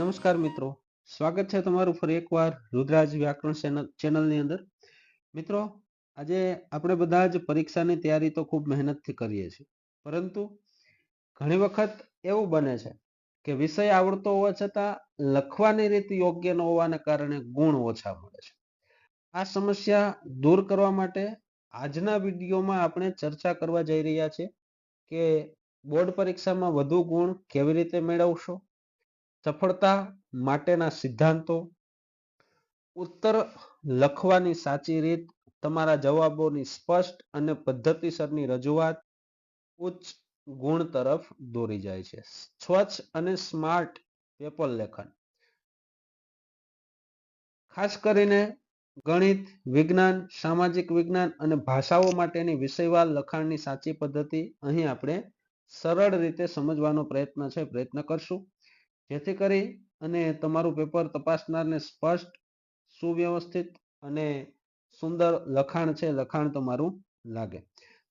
નમસ્કાર મિત્રો, સ્વાગત છે તમારું ફરી એકવાર રુદ્રાજ વ્યાકરણ ચેનલની અંદર. મિત્રો, આજે આપણે બધા જ પરીક્ષાની તૈયારી તો ખૂબ મહેનતથી કરીએ છીએ, પરંતુ ઘણી વખત એવું બને છે કે વિષય આવડતો હોવા છતાં લખવાની રીત યોગ્ય ન હોવાને કારણે ગુણ ઓછા મળે છે. આ સમસ્યા દૂર કરવા માટે આજના વિડીયોમાં આપણે ચર્ચા કરવા જઈ રહ્યા છીએ કે બોર્ડ પરીક્ષામાં વધુ ગુણ કેવી રીતે મેળવશો, સફળતા માટેના સિદ્ધાંતો, ઉત્તર લખવાની સાચી રીત, તમારા જવાબોની સ્પષ્ટ અને પદ્ધતિસરની રજૂઆત ઉચ્ચ ગુણ તરફ દોરી જાય છે. સ્વચ્છ અને સ્માર્ટ પેપર લેખન, ખાસ કરીને ગણિત, વિજ્ઞાન, સામાજિક વિજ્ઞાન અને ભાષાઓ માટેની વિષયવાર લખાણની સાચી પદ્ધતિ અહીં આપણે સરળ રીતે સમજવાનો પ્રયત્ન કરશું, જેથી કરી અને તમારું પેપર તપાસનારને સ્પષ્ટ, સુવ્યવસ્થિત અને સુંદર લખાણ તમારું લાગે.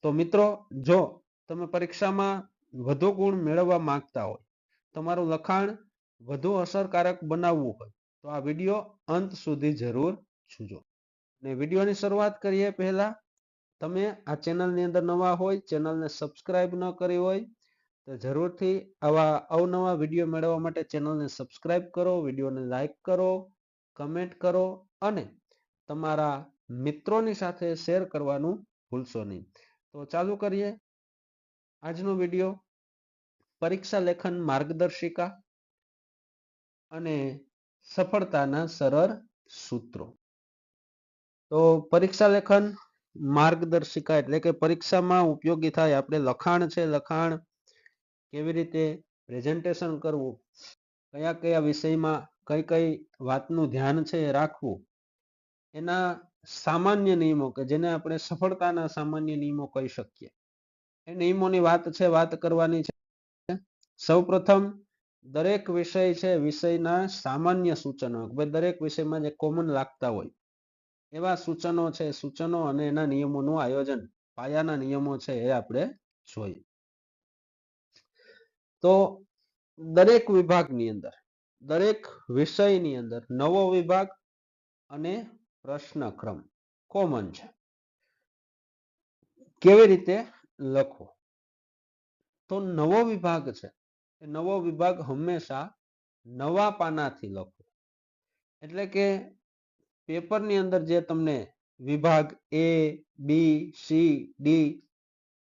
તો મિત્રો, જો તમે પરીક્ષામાં વધુ ગુણ મેળવવા માંગતા હોય, તમારું લખાણ વધુ અસરકારક બનાવવું હોય, તો આ વિડીયો અંત સુધી જરૂર જોજો. અને વિડીયોની શરૂઆત કરીએ પહેલા, તમે આ ચેનલની અંદર નવા હોય, ચેનલને સબસ્ક્રાઇબ ન કરી હોય તો જરૂરથી આવા અવનવા વિડીયો મેળવવા માટે ચેનલને સબસ્ક્રાઇબ કરો, વિડીયોને લાઈક કરો, કમેન્ટ કરો અને તમારા મિત્રોની સાથે શેર કરવાનું ભૂલશો નહીં. તો ચાલુ કરીએ આજનો વિડીયો. પરીક્ષા લેખન માર્ગદર્શિકા અને સફળતાના સરળ સૂત્રો. તો પરીક્ષા લેખન માર્ગદર્શિકા એટલે કે પરીક્ષામાં ઉપયોગી થાય. આપણે લખાણ છે, લખાણ કેવી રીતે પ્રેઝન્ટેશન કરવું, કયા કયા વિષયમાં કઈ કઈ વાતનું ધ્યાન છે રાખવું, એના સામાન્ય નિયમો કે જેને આપણે સફળતાના સામાન્ય નિયમો કહી શકીએ, એ નિયમોની વાત કરવાની છે. સૌપ્રથમ દરેક વિષય છે, વિષયના સામાન્ય સૂચનો, દરેક વિષયમાં જે કોમન લાગતા હોય એવા સૂચનો અને એના નિયમોનું આયોજન, પાયાના નિયમો છે એ આપણે જોઈએ. તો દરેક વિભાગની અંદર, દરેક વિષયની અંદર નવો વિભાગ અને પ્રશ્નક્રમ કોમન છે. કેવી રીતે લખવો? તો નવો વિભાગ છે, એ નવો વિભાગ હંમેશા નવા પાનાથી લખો. એટલે કે પેપરની અંદર જે તમને વિભાગ A, B, C, D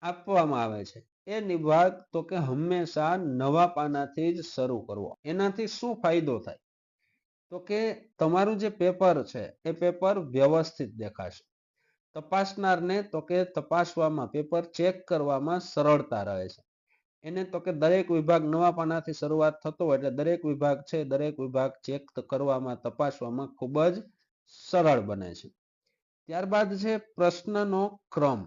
આપવામાં આવે છે, એ વિભાગ તો કે હંમેશા નવા પાનાથી જ શરૂ કરવો. એનાથી શું ફાયદો થાય? તો કે તમારું જે પેપર છે એ પેપર વ્યવસ્થિત દેખાશે. તપાસનારને તો કે તપાસવામાં, પેપર ચેક કરવામાં સરળતા રહે છે. એને તો કે દરેક વિભાગ નવા પાનાથી શરૂઆત થતો હોય એટલે દરેક વિભાગ છે, દરેક વિભાગ ચેક કરવામાં, તપાસવામાં ખૂબ જ સરળ બને છે. ત્યારબાદ છે પ્રશ્નનો ક્રમ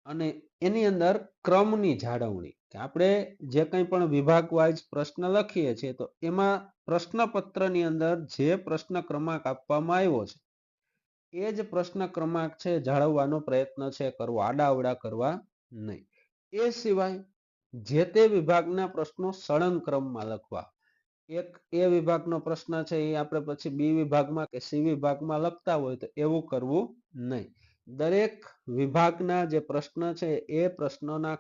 અને એની અંદર ક્રમની જાળવણી. આપણે જે કંઈ પણ વિભાગ વાઇઝ પ્રશ્ન લખીએ છીએ તો એમાં પ્રશ્નપત્રની અંદર જે પ્રશ્ન ક્રમાંક આપવામાં આવ્યો છે એ જ પ્રશ્ન ક્રમાંક છે જાળવવાનો પ્રયત્ન છે કરવો, આડાઅવડા કરવા નહીં. એ સિવાય જે તે વિભાગના પ્રશ્નો સળંગ ક્રમમાં લખવા. એક એ વિભાગનો પ્રશ્ન છે એ આપણે પછી બી વિભાગમાં કે સી વિભાગમાં લખતા હોય તો એવું કરવું નહીં. દરેક વિભાગના જે પ્રશ્ન છે એ પ્રશ્નોના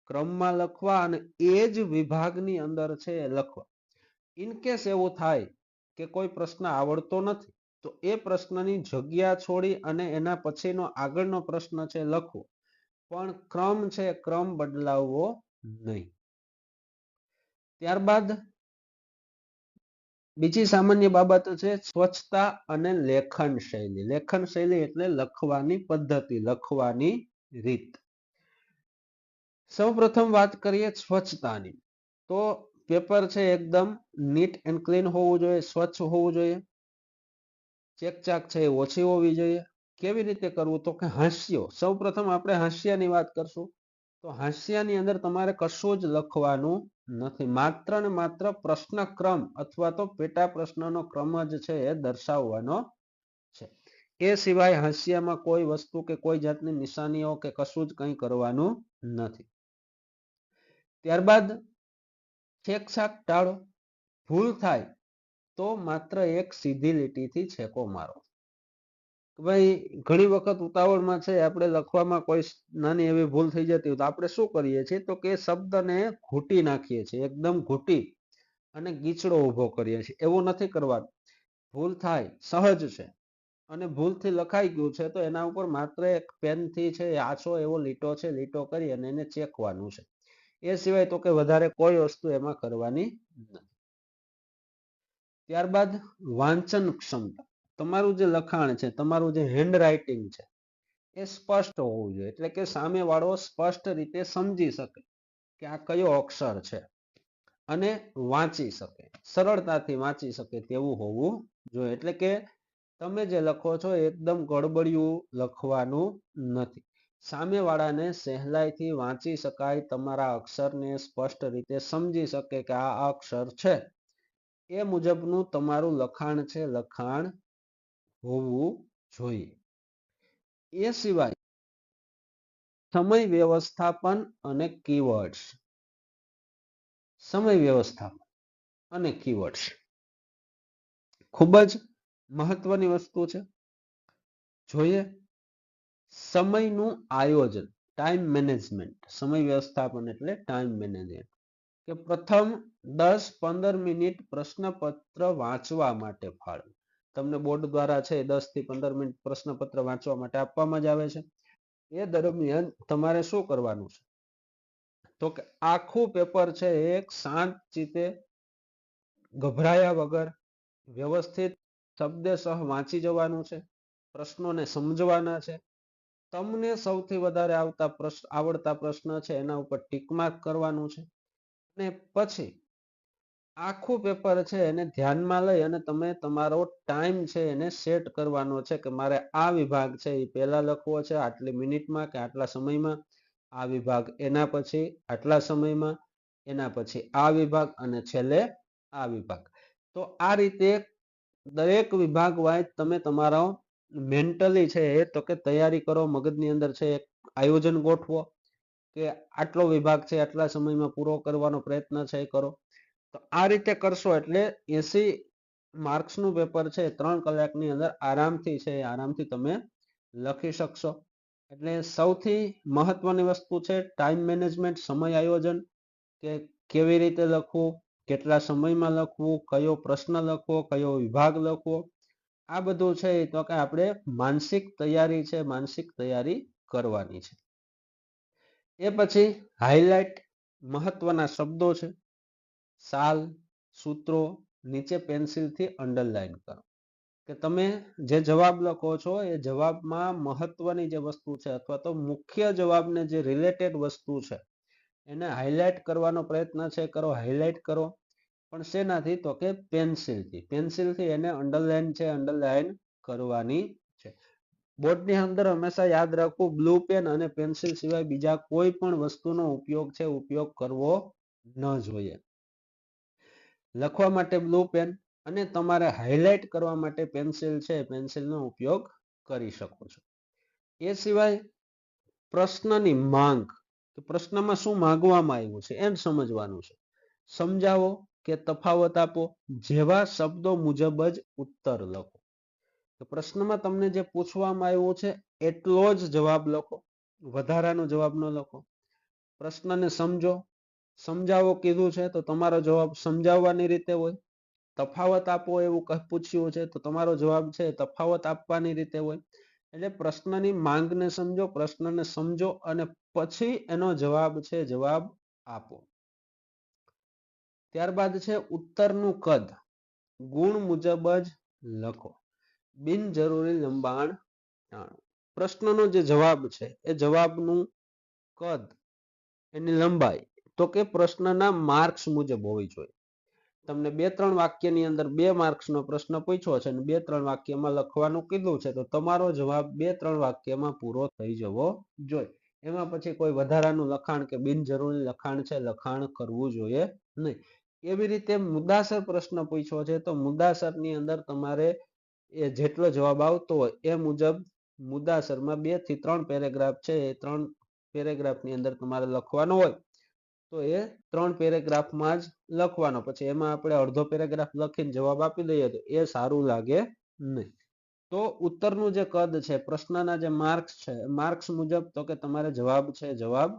ક્રમમાં લખવા અને એ જ વિભાગની અંદર છે એ લખવા. ઇનકેસ એવું થાય કે કોઈ પ્રશ્ન આવડતો નથી તો એ પ્રશ્નની જગ્યા છોડી અને એના પછીનો આગળનો પ્રશ્ન છે લખવો, પણ ક્રમ બદલાવવો નહીં. ત્યારબાદ બીજી સામાન્ય બાબત છે સ્વચ્છતા અને લેખન શૈલી. લેખન શૈલી એટલે લખવાની પદ્ધતિ, લખવાની રીત. સૌપ્રથમ વાત કરીએ સ્વચ્છતાની. તો પેપર છે એકદમ નીટ એન્ડ ક્લીન હોવું જોઈએ, સ્વચ્છ હોવું જોઈએ, ચેકચાક છે એ ઓછી હોવી જોઈએ. કેવી રીતે કરવું? તો કે હાસ્યો. સૌપ્રથમ આપણે હાસ્યની વાત કરશું. તો હાસ્યની અંદર તમારે કશું જ લખવાનું નથી, માત્ર ને માત્ર પ્રશ્નક્રમ અથવા તો પેટા પ્રશ્નનો ક્રમ જ છે એ દર્શાવવાનો છે. એ સિવાય હાસ્યમાં કોઈ વસ્તુ કે કોઈ જાતની નિશાનીઓ કે કશું જ કંઈ કરવાનું નથી. ત્યારબાદ છેકછાક ટાળો. ભૂલ થાય તો માત્ર એક સીધી લીટીથી છેકો મારો. ભાઈ ઘણી વખત ઉતાવળમાં છે આપણે લખવામાં કોઈ નાની એવી ભૂલ થઈ જતી હોય તો આપણે શું કરીએ છીએ તો કે શબ્દને ઘૂંટી નાખીએ છીએ, એકદમ ઘૂંટી અને ગીચડો ઉભો કરીએ છીએ. એવું નથી કરવાનું. ભૂલ થાય સહજ છે અને ભૂલથી લખાઈ ગયું છે તો એના ઉપર માત્ર એક પેનથી છે આછો એવો લીટો છે, લીટો કરી અને એને ચેકવાનું છે. એ સિવાય તો કે વધારે કોઈ વસ્તુ એમાં કરવાની નથી. ત્યારબાદ વાંચન ક્ષમતા. તમારું જે લખાણ છે, તમારું જે હેન્ડ રાઇટિંગ છે એ સ્પષ્ટ હોવું જોઈએ, એટલે કે સામે વાળો સ્પષ્ટ રીતે સમજી શકે કે આ કયો અક્ષર છે અને વાંચી શકે, સરળતાથી વાંચી શકે તેવું હોવું જોઈએ. એટલે કે તમે જે લખો છો એકદમ ગડબડિયું લખવાનું નથી. સામેવાળાને સહેલાઈથી વાંચી શકાય, તમારા અક્ષરને સ્પષ્ટ રીતે સમજી શકે કે આ અક્ષર છે એ મુજબનું તમારું લખાણ છે, લખાણ હોવું જોઈએ. એ સિવાય સમય વ્યવસ્થાપન અને કીવર્ડ્સ. સમય વ્યવસ્થાપન અને કીવર્ડ્સ ખૂબ જ મહત્વની વસ્તુ છે. જોઈએ સમયનું આયોજન, ટાઈમ મેનેજમેન્ટ. સમય વ્યવસ્થાપન એટલે ટાઈમ મેનેજમેન્ટ. કે પ્રથમ 10-15 મિનિટ પ્રશ્નપત્ર વાંચવા માટે ફાળવો. તમને બોર્ડ દ્વારા છે 10 થી 15 મિનિટ પ્રશ્નપત્ર વાંચવા માટે આપવામાં જ આવે છે. એ દરમિયાન તમારે શું કરવાનું છે તો કે આખું પેપર છે એક શાંત ચિત્તે, ગભરાયા વગર, વ્યવસ્થિત શબ્દશઃ વાંચી જવાનું છે. પ્રશ્નોને સમજવાના છે. તમને સૌથી વધારે આવડતા પ્રશ્ન છે એના ઉપર ટીક માર્ક કરવાનું છે. અને પછી આખું પેપર છે એને ધ્યાનમાં લઈ અને તમે તમારો ટાઈમ છે એને સેટ કરવાનો છે કે મારે આ વિભાગ છે એ પહેલા લખવો છે આટલી મિનિટમાં કે આટલા સમયમાં, આ વિભાગ એના પછી આટલા સમયમાં, એના પછી આ વિભાગ અને છેલ્લે આ વિભાગ. તો આ રીતે દરેક વિભાગ વાઇઝ તમે તમારો મેન્ટલી છે એ તો કે તૈયારી કરો, મગજની અંદર છે એક આયોજન ગોઠવો કે આટલો વિભાગ છે આટલા સમયમાં પૂરો કરવાનો પ્રયત્ન છે એ કરો. તો આ રીતે કરશો એટલે 80 માર્ક્સનું પેપર છે 3 કલાકની અંદર આરામથી છે આરામથી તમે લખી શકશો. એટલે સૌથી મહત્વની વસ્તુ છે ટાઈમ મેનેજમેન્ટ, સમય આયોજન, કે કેવી રીતે લખવું, કેટલા સમયમાં લખવું, કયો પ્રશ્ન લખવો, કયો વિભાગ લખવો. આ બધું છે તો કે આપણે માનસિક તૈયારી છે, માનસિક તૈયારી કરવાની છે. એ પછી હાઇલાઇટ, મહત્વના શબ્દો છે, સાલ, સૂત્રો નીચે પેન્સિલથી અંડરલાઈન કરો. કે તમે જે જવાબ લખો છો એ જવાબમાં મહત્વની જે વસ્તુ છે અથવા તો મુખ્ય જવાબને જે રિલેટેડ વસ્તુ છે એને હાઇલાઇટ કરવાનો પ્રયત્ન છે કરો, હાઇલાઇટ કરો. પણ શેનાથી તો કે પેન્સિલથી. પેન્સિલથી એને અંડરલાઈન છે અંડરલાઈન કરવાની છે. બોર્ડની અંદર હંમેશા યાદ રાખવું બ્લુ પેન અને પેન્સિલ સિવાય બીજા કોઈ પણ વસ્તુનો ઉપયોગ છે ઉપયોગ કરવો ન જોઈએ. લખવા માટે બ્લુ પેન અને તમારે હાઇલાઇટ કરવા માટે પેન્સિલ છે પેન્સિલનો ઉપયોગ કરી શકો છો. એ સિવાય પ્રશ્નની માંગ, પ્રશ્નમાં શું માંગવામાં આવ્યું છે એમ સમજવાનું છે. સમજાવો કે તફાવત આપો જેવા શબ્દો મુજબ જ ઉત્તર લખો. તો પ્રશ્નમાં તમને જે પૂછવામાં આવ્યું છે એટલો જ જવાબ લખો, વધારાનો જવાબ ન લખો. પ્રશ્નને સમજો, સમજાવો કીધું છે તો તમારો જવાબ સમજાવવાની રીતે હોય. તફાવત આપો એવું પૂછ્યું છે તો તમારો જવાબ છે તફાવત આપવાની રીતે હોય. એટલે પ્રશ્નની માંગને સમજો, પ્રશ્નને સમજો અને પછી એનો જવાબ છે જવાબ આપો. ત્યારબાદ છે ઉત્તરનું કદ ગુણ મુજબ જ લખો, બિનજરૂરી લંબાણ ટાળો. પ્રશ્નનો જે જવાબ છે એ જવાબનું કદ, એની લંબાઈ તો કે પ્રશ્નના માર્ક્સ મુજબ હોવી જોઈએ. તમને 2-3 વાક્યની અંદર 2 માર્ક્સનો પ્રશ્ન પૂછ્યો છે અને 2-3 વાક્યમાં લખવાનું કીધું છે તો તમારો જવાબ 2-3 વાક્યમાં પૂરો થઈ જવો જોઈએ. એમાં પછી કોઈ વધારાનું લખાણ કે બિનજરૂરી લખાણ છે લખાણ કરવું જોઈએ નહીં. એવી રીતે મુદ્દાસર પ્રશ્ન પૂછ્યો છે તો મુદ્દાસરની અંદર તમારે એ જેટલો જવાબ આવતો હોય એ મુજબ મુદ્દાસરમાં 2 થી 3 પેરેગ્રાફ છે એ 3 પેરેગ્રાફની અંદર તમારે લખવાનો હોય. તો એ 3 પેરેગ્રાફમાં જ લખવાનો. પછી એમાં આપણે અડધો પેરેગ્રાફ લખીને જવાબ આપી દઈએ તો એ સારું લાગે નહીં. તો ઉત્તરનું જે કદ છે, પ્રશ્નના જે માર્ક્સ છે, માર્ક્સ મુજબ તો કે તમારે જવાબ છે જવાબ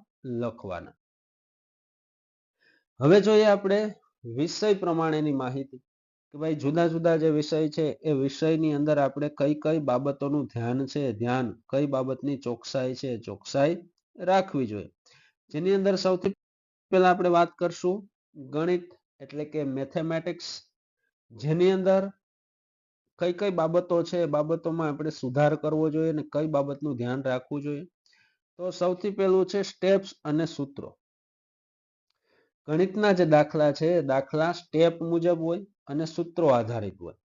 લખવાના. હવે જોઈએ આપણે વિષય પ્રમાણેની માહિતી કે ભાઈ જુદા જુદા જે વિષય છે એ વિષયની અંદર આપણે કઈ કઈ બાબતોનું ધ્યાન છે, ધ્યાન કઈ બાબતની ચોકસાઈ છે, ચોકસાઈ રાખવી જોઈએ. જેની અંદર સૌથી પહેલા આપણે વાત કરશું ગણિત એટલે કે મેથેમેટિક્સ, જેની અંદર કઈ કઈ બાબતો છે એ બાબતોમાં આપણે સુધાર કરવો જોઈએ અને કઈ બાબતનું ધ્યાન રાખવું જોઈએ. તો સૌથી પહેલું છે સ્ટેપ્સ અને સૂત્રો. ગણિતના જે દાખલા છે એ દાખલા સ્ટેપ મુજબ હોય અને સૂત્રો આધારિત હોય.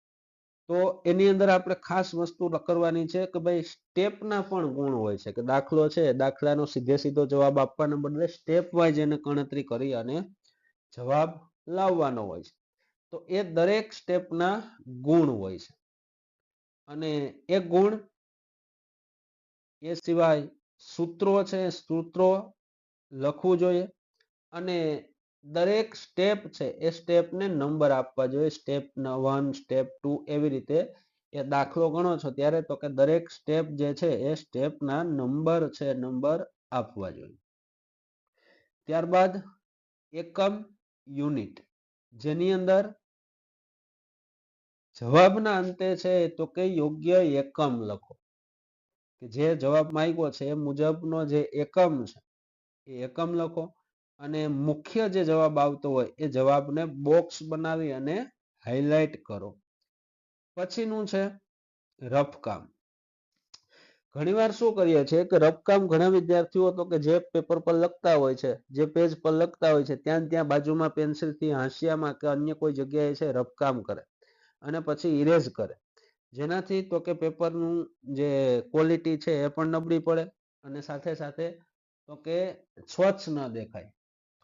તો એની અંદર આપણે ખાસ વસ્તુ કરવાની છે કે ભાઈ સ્ટેપના પણ ગુણ હોય છે કે દાખલો છે, દાખલાનો સીધે સીધો જવાબ આપવાને બદલે સ્ટેપ વાઇઝ એને ગણતરી કરી અને જવાબ લાવવાનો હોય છે. તો એ દરેક સ્ટેપના ગુણ હોય છે અને એ ગુણ એ સિવાય સૂત્રો છે, સૂત્રો લખવું જોઈએ અને દરેક સ્ટેપ છે એ સ્ટેપને નંબર આપવા જોઈએ. સ્ટેપ 1, સ્ટેપ 2 એવી રીતે એ દાખલો ગણો છો ત્યારે તો કે દરેક સ્ટેપ જે છે એ સ્ટેપના નંબર છે, નંબર આપવા જોઈએ. ત્યારબાદ એકમ, યુનિટ, જેની અંદર જવાબના અંતે છે તો કે યોગ્ય એકમ લખો કે જે જવાબ માંગ્યો છે એ મુજબનો જે એકમ છે એ એકમ લખો અને મુખ્ય જે જવાબ આવતો હોય એ જવાબને બોક્સ બનાવી અને હાઇલાઇટ કરો. પછીનું છે રફકામ. ઘણીવાર શું કરીએ છીએ કે રફકામ ઘણા વિદ્યાર્થીઓ તો કે જે પેપર પર લખતા હોય છે, જે પેજ પર લખતા હોય છે ત્યાં બાજુમાં પેન્સિલથી હાંસિયામાં કે અન્ય કોઈ જગ્યાએ છે રફકામ કરે અને પછી ઇરેઝ કરે, જેનાથી તો કે પેપરનું જે ક્વોલિટી છે એ પણ નબળી પડે અને સાથે સાથે તો કે સ્વચ્છ ન દેખાય,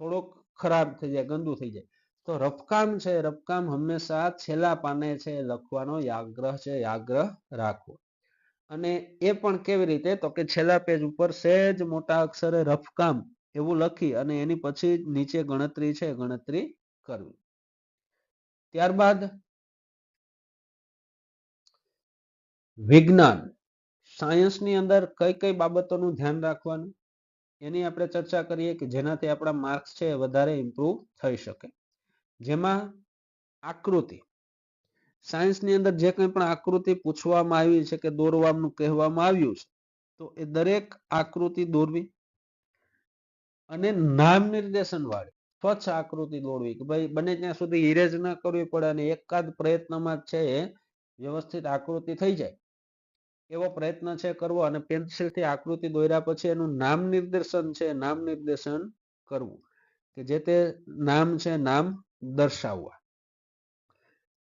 થોડુંક ખરાબ થઈ જાય, ગંદુ થઈ જાય. તો રફકામ છે, રફકામ હંમેશા છેલ્લા પાને છે લખવાનો આગ્રહ છે, આગ્રહ રાખવો. અને એ પણ કેવી રીતે તો કે છેલ્લા પેજ ઉપર સહેજ મોટા અક્ષરે રફકામ એવું લખી અને એની પછી નીચે ગણતરી છે ગણતરી કરવી. ત્યારબાદ વિજ્ઞાન, સાયન્સની અંદર કઈ કઈ બાબતોનું ધ્યાન રાખવાનું એની આપણે ચર્ચા કરીએ કે જેનાથી આપણા માર્ક્સ છે વધારે ઇમ્પ્રુવ થઈ શકે. જેમાં આકૃતિ, સાયન્સની અંદર જે કંઈ પણ આકૃતિ પૂછવામાં આવી છે કે દોરવાનું કહેવામાં આવ્યું છે તો એ દરેક આકૃતિ દોરવી અને નામ નિર્દેશન વાળી સ્વચ્છ આકૃતિ દોરવી કે ભાઈ બને ત્યાં સુધી ઇરેઝ ન કરવી પડે અને એકાદ પ્રયત્નમાં છે વ્યવસ્થિત આકૃતિ થઈ જાય એવો પ્રયત્ન છે કરવો અને પેન્સિલથી આકૃતિ દોર્યા પછી એનું નામ નિર્દેશન છે, નામ નિર્દેશન કરવું કે જે તે નામ છે નામ દર્શાવવા.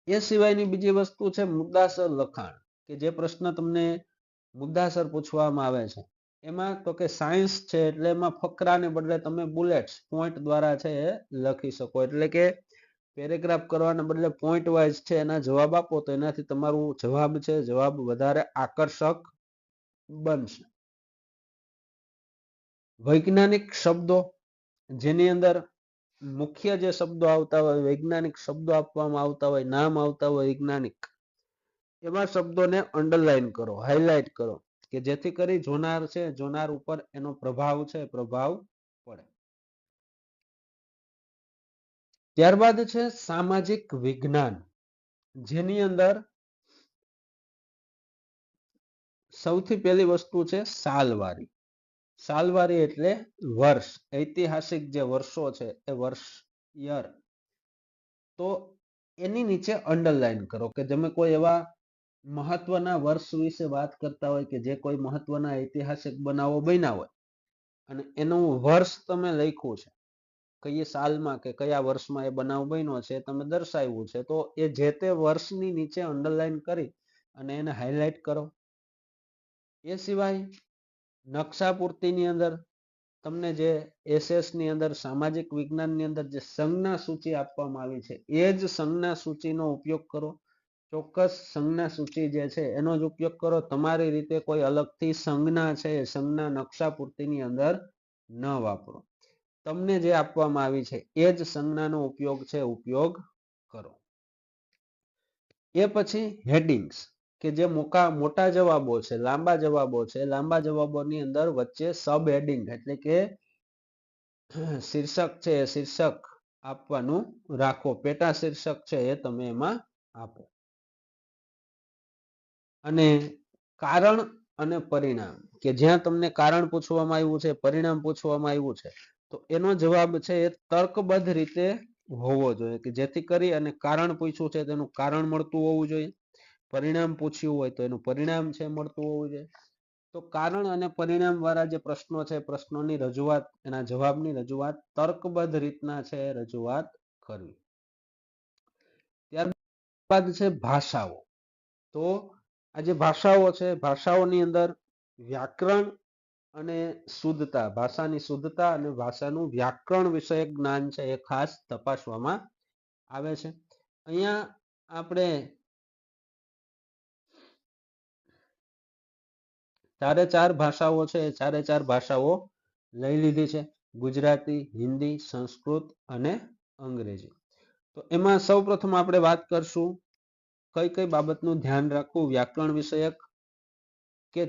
એ સિવાયની બીજી વસ્તુ છે મુદ્દાસર લખાણ કે જે પ્રશ્ન તમને મુદ્દાસર પૂછવામાં આવે છે એમાં તો કે સાયન્સ છે એટલે એમાં ફકરાને બદલે તમે બુલેટ્સ પોઈન્ટ દ્વારા છે એ લખી શકો, એટલે કે પેરેગ્રાફ કરવાને બદલે પોઈન્ટ વાઇઝ છે એના જવાબ આપો તો એનાથી તમારું જવાબ છે જવાબ વધારે આકર્ષક બનશે. વૈજ્ઞાનિક શબ્દો, જેની અંદર મુખ્ય જે શબ્દો આવતા હોય, વૈજ્ઞાનિક શબ્દો આપવામાં આવતા હોય, નામ આવતા હોય વૈજ્ઞાનિક, એવા શબ્દોને અંડરલાઈન કરો, હાઇલાઇટ કરો કે જેથી કરી જોનાર છે જોનાર ઉપર એનો પ્રભાવ છે પ્રભાવ પડે. ત્યારબાદ છે સામાજિક વિજ્ઞાન, જેની અંદર સૌથી પહેલી વસ્તુ છે સાલવારી. સાલવારી એટલે વર્ષ, ઐતિહાસિક જે વર્ષો છે એ વર્ષ, યર, તો એની નીચે અંડરલાઈન કરો કે તમે કોઈ એવા મહત્વના વર્ષ વિશે વાત કરતા હોય કે જે કોઈ મહત્વના ઐતિહાસિક બનાવો બન્યા હોય અને એનું વર્ષ તમે લખ્યું છે, કઈ સાલમાં કે કયા વર્ષમાં એ બનાવ બન્યો છે તમે દર્શાવ્યું છે તો એ જે તે વર્ષની નીચે અંડરલાઈન કરી અને એને હાઇલાઇટ કરો. એ સિવાય નકશા પૂર્તિની અંદર તમને જે એસએસ ની અંદર સામાજિક વિજ્ઞાનની અંદર જે સંજ્ઞા સૂચિ આપવામાં આવી છે એ જ સંજ્ઞા સૂચિનો ઉપયોગ કરો. ચોક્કસ સંજ્ઞા સૂચિ જે છે એનો જ ઉપયોગ કરો, તમારી રીતે કોઈ અલગથી સંજ્ઞા છે સંજ્ઞા નકશા પૂર્તિની અંદર ન વાપરો. તમને જે આપવામાં આવી છે એ જ સંજ્ઞાનો ઉપયોગ છે, ઉપયોગ કરો. એ પછી હેડિંગ્સ કે જે મોટા જવાબો છે, લાંબા જવાબો છે, લાંબા જવાબોની અંદર વચ્ચે સબ હેડિંગ એટલે કે શીર્ષક છે, શીર્ષક આપવાનું રાખો. પેટા શીર્ષક છે એ તમે એમાં આપો. અને કારણ અને પરિણામ કે જ્યાં તમને કારણ પૂછવામાં આવ્યું છે, પરિણામ પૂછવામાં આવ્યું છે, તો એનો જવાબ છે એ તર્કબદ્ધ રીતે હોવો જોઈએ કે જેથી કરી અને કારણ પૂછ્યું છે તેનું કારણ મળતું હોવું જોઈએ, પરિણામ પૂછ્યું હોય તો એનું પરિણામ છે મળતું હોવું જોઈએ. તો કારણ અને પરિણામ વાળા જે પ્રશ્નો છે, પ્રશ્નોની રજૂઆત, એના જવાબની રજૂઆત તર્કબદ્ધ રીતના છે રજૂઆત કરવી. ત્યારબાદ છે ભાષાઓ. તો આ જે ભાષાઓ છે, ભાષાઓની અંદર વ્યાકરણ અને શુદ્ધતા, ભાષાની શુદ્ધતા અને ભાષાનું વ્યાકરણ વિષયક જ્ઞાન છે એ ખાસ તપાસવામાં આવે છે. અહીંયા આપણે ચારે ચાર ભાષાઓ છે, ચારે ચાર ભાષાઓ લઈ લીધી છે, ગુજરાતી, હિન્દી, સંસ્કૃત અને અંગ્રેજી. તો એમાં સૌપ્રથમ આપણે વાત કરશું કઈ કઈ બાબતનું ધ્યાન રાખવું વ્યાકરણ વિષયક, કે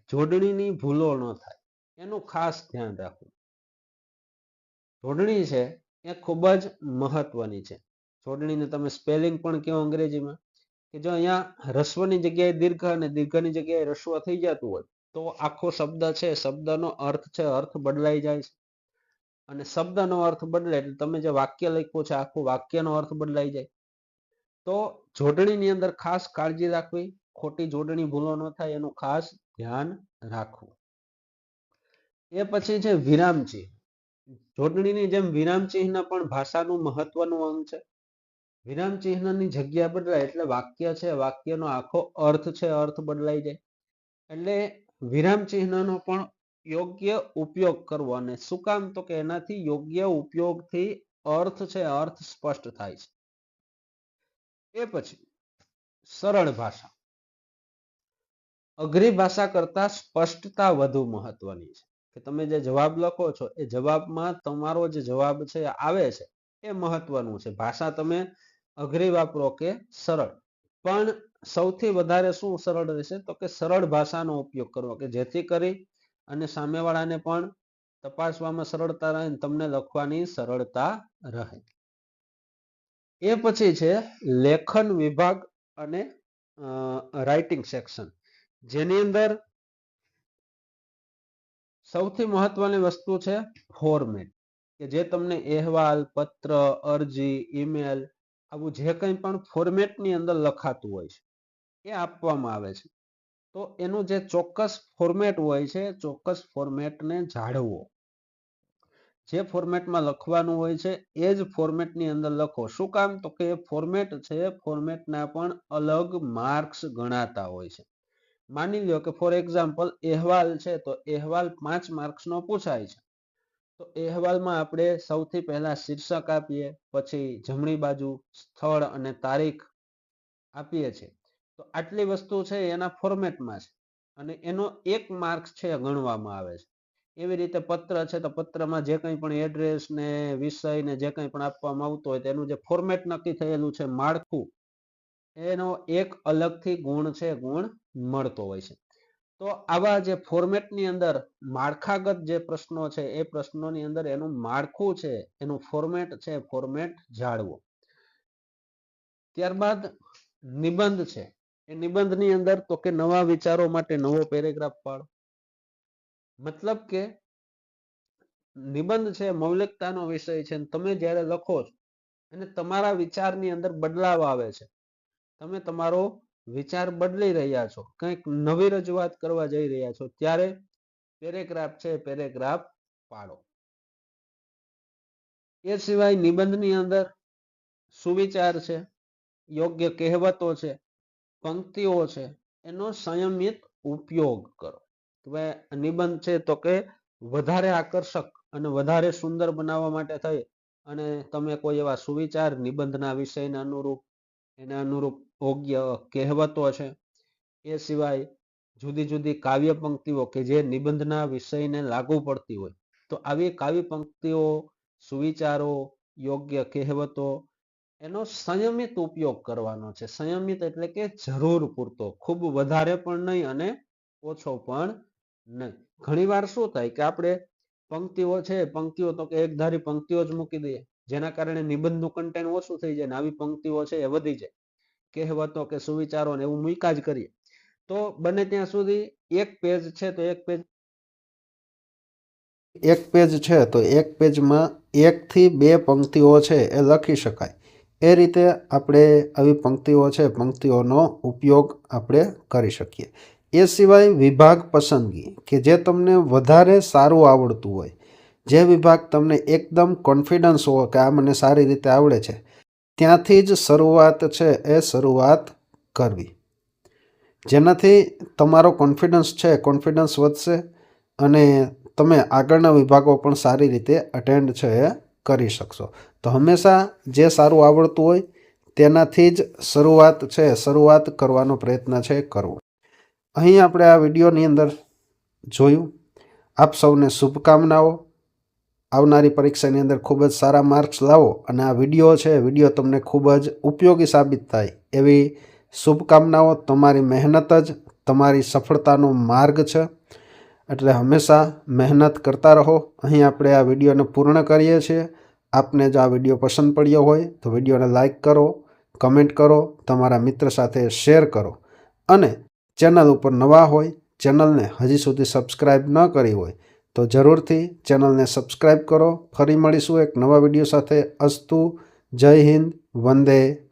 જોડણીની ભૂલો ન થાય એનું ખાસ ધ્યાન રાખવું. જોડણી છે એ ખૂબ જ મહત્વની છે. જોડણીને તમે સ્પેલિંગ પણ કહો અંગ્રેજીમાં, કે જો અહીંયા રસ્વની જગ્યાએ દીર્ઘ અને દીર્ઘની જગ્યાએ રસ્વ થઈ જતું હોય તો આખો શબ્દ છે, શબ્દનો અર્થ છે, અર્થ બદલાઈ જાય છે. અને શબ્દનો અર્થ બદલે એટલે તમે જે વાક્ય લખ્યું છે આખું વાક્યનો અર્થ બદલાઈ જાય. તો જોડણીની અંદર ખાસ કાળજી રાખવી, ખોટી જોડણી ભૂલો ન થાય એનું ખાસ ધ્યાન રાખવું. એ પછી છે વિરામ ચિહ્ન. જોડણીની જેમ વિરામ ચિહ્ન પણ ભાષાનું મહત્વનું અંગ છે. વિરામ ચિહ્નની જગ્યા બદલાય એટલે વાક્ય છે, વાક્યનો આખો અર્થ છે, અર્થ બદલાઈ જાય. એટલે વિરામ ચિહ્નનો પણ યોગ્ય ઉપયોગ કરવો. અને શું કામ? તો કે એનાથી યોગ્ય ઉપયોગથી અર્થ છે, અર્થ સ્પષ્ટ થાય છે. એ પછી સરળ ભાષા. અઘરી ભાષા કરતા સ્પષ્ટતા વધુ મહત્વની છે. કે તમે જે જવાબ લખો છો એ જવાબમાં તમારો જે જવાબ છે આવે છે એ મહત્વનું છે. ભાષા તમે અઘરી વાપરો કે સરળ, પણ સૌથી વધારે શું સરળ રહેશે? તો કે સરળ ભાષાનો ઉપયોગ કરવો કે જેથી કરી અને સામેવાળાને પણ તપાસવામાં સરળતા રહે, તમને લખવાની સરળતા રહે. એ પછી છે લેખન વિભાગ અને રાઇટિંગ સેક્શન, જેની અંદર સૌથી મહત્વની વસ્તુ છે ફોર્મેટ, કે જે તમને અહેવાલ, પત્ર, અરજી, ઈમેલ આવું જે કંઈ પણ ફોર્મેટની અંદર લખાતું હોય છે એ આપવામાં આવે છે. તો એનું જે ચોક્કસ ફોર્મેટ હોય છે, ચોક્કસ ફોર્મેટને જાળવો. જે ફોર્મેટમાં લખવાનું હોય છે એ જ ફોર્મેટની અંદર લખો. શું કામ? તો કે ફોર્મેટ છે, ફોર્મેટના પણ અલગ માર્ક્સ ગણાતા હોય છે. માની લો કે ફોર એક્ઝામ્પલ અહેવાલ છે, તો અહેવાલ 5 માર્ક્સનો પૂછાય છે. તો અહેવાલમાં આપણે સૌથી પહેલા શીર્ષક આપીએ, પછી જમણી બાજુ સ્થળ અને તારીખ આપીએ છીએ. તો આટલી વસ્તુ છે એના ફોર્મેટમાં છે અને એનો 1 માર્ક્સ છે ગણવામાં આવે છે. એવી રીતે પત્ર છે, તો પત્રમાં જે કંઈ પણ એડ્રેસ ને વિષય ને જે કંઈ પણ આપવામાં આવતું હોય તેનું જે ફોર્મેટ નક્કી થયેલું છે, માળખું, એનો એક અલગથી ગુણ છે, ગુણ મળતો હોય છે. તો આવા જે ફોર્મેટની અંદર માળખાગત જે પ્રશ્નો છે એ પ્રશ્નોની અંદર એનું માળખું છે, એનું ફોર્મેટ છે, ફોર્મેટ જાળવો. ત્યારબાદ નિબંધ છે. એ નિબંધની અંદર તો કે નવા વિચારો માટે નવો પેરેગ્રાફ પાડો. મતલબ કે નિબંધ છે મૌલિકતાનો વિષય છે, તમે જ્યારે લખો છો અને તમારા વિચારની અંદર બદલાવ આવે છે, તમે તમારો વિચાર બદલી રહ્યા છો, કંઈક નવી રજૂઆત કરવા જઈ રહ્યા છો, ત્યારે પેરેગ્રાફ છે, પેરેગ્રાફ પાડો. એ સિવાય નિબંધની અંદર સુવિચાર છે, યોગ્ય કહેવતો છે, પંક્તિઓ છે, એનો સંયમિત ઉપયોગ કરો. હવે નિબંધ છે તો કે વધારે આકર્ષક અને વધારે સુંદર બનાવવા માટે થઈ અને તમે કોઈ એવા સુવિચાર નિબંધના વિષયને અનુરૂપ, એને અનુરૂપ યોગ્ય કહેવતો છે, એ સિવાય જુદી જુદી કાવ્ય પંક્તિઓ કે જે નિબંધના વિષયને લાગુ પડતી હોય તો આવી કાવી પંક્તિઓ, સુવિચારો, યોગ્ય કહેવતો એનો સંયમિત ઉપયોગ કરવાનો છે. સંયમિત એટલે કે જરૂર પૂરતો, ખૂબ વધારે પણ નહીં અને ઓછો પણ નહીં. ઘણીવાર શું થાય કે આપણે પંક્તિઓ છે, પંક્તિઓ તો કે એકધારી પંક્તિઓ જ મૂકી દઈએ, જેના કારણે નિબંધનું કન્ટેન્ટ ઓછું થઈ જાય ને આવી પંક્તિઓ છે એ વધી જાય. કહેવતો કે સુવિચારો ને એવું મૂક્યા જ કરીએ તો બને ત્યાં સુધી એક પેજ છે તો એક પેજ છે તો એક પેજમાં 1 થી 2 પંક્તિઓ છે એ લખી શકાય. એ રીતે આપણે આવી પંક્તિઓ છે, પંક્તિઓનો ઉપયોગ આપણે કરી શકીએ. એ સિવાય વિભાગ પસંદગી કે જે તમને વધારે સારું આવડતું હોય, જે વિભાગ તમને એકદમ કોન્ફિડન્સ હોય કે આ મને સારી રીતે આવડે છે, ત્યાંથી જ શરૂઆત છે એ શરૂઆત કરવી. જેનાથી તમારો કોન્ફિડન્સ વધશે અને તમે આગળના વિભાગો પણ સારી રીતે અટેન્ડ છે એ કરી શકશો. તો હંમેશા જે સારું આવડતું હોય તેનાથી જ શરૂઆત કરવાનો પ્રયત્ન છે કરવો. અહીં આપણે આ વિડીયોની અંદર જોયું. આપ સૌને શુભકામનાઓ. આવનારી પરીક્ષાની અંદર ખૂબ જ સારા માર્ક્સ લાવો અને આ વિડીયો તમને ખૂબ જ ઉપયોગી સાબિત થાય એવી શુભકામનાઓ. તમારી મહેનત જ તમારી સફળતાનો માર્ગ છે, એટલે હંમેશા મહેનત કરતા રહો. અહીં આપણે આ વિડીયોને પૂર્ણ કરીએ છીએ. આપને જો આ વિડીયો પસંદ પડ્યો હોય તો વિડીયોને લાઈક કરો, કમેન્ટ કરો, તમારા મિત્ર સાથે શેર કરો અને ચેનલ ઉપર નવા હોય, ચેનલને હજી સુધી સબસ્ક્રાઈબ ન કરી હોય તો જરૂરથી ચેનલને સબસ્ક્રાઈબ કરો. ફરી મળીશું એક નવા વિડીયો સાથે. અસ્તુ. જય હિન્દ. વંદે